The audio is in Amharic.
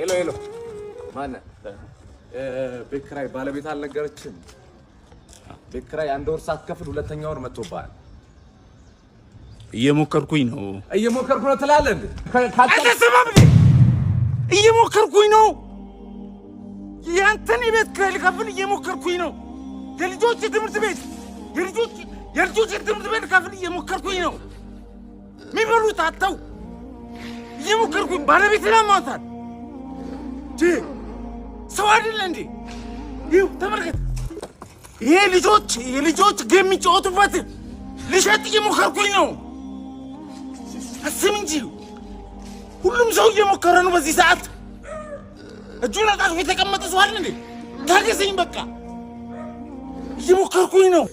ሄሎ ማን ቤት ኪራይ ባለቤት አልነገረችም? ቤት ኪራይ አንድ ወር ሳትከፍል ሁለተኛ ወር መጥቶብሃል። እየሞከርኩኝ ነው ትላለህ እንዴ? አትሰማም እንዴ? እየሞከርኩኝ ነው። ያንተን የቤት ኪራይ ልከፍል እየሞከርኩኝ ነው። የልጆች ትምህርት ቤት ልከፍል እየሞከርኩኝ ነው። የሚበሉት አጥተው እየሞከርኩኝ ባለቤትን አሟታል። ሰው አይደለ እንዴ? ይኸው ተመልከት። ይሄ የልጆች ጌም የሚጫወቱበት ልሸጥ እየሞከርኩኝ ነው። አስብ እንጂ ሁሉም ሰው እየሞከረ ነው በዚህ ሰዓት። እጁን አጣጥፎ የተቀመጠ ሰው አይደል እንዴ? ታገሰኝ በቃ። እየሞከርኩኝ ነው።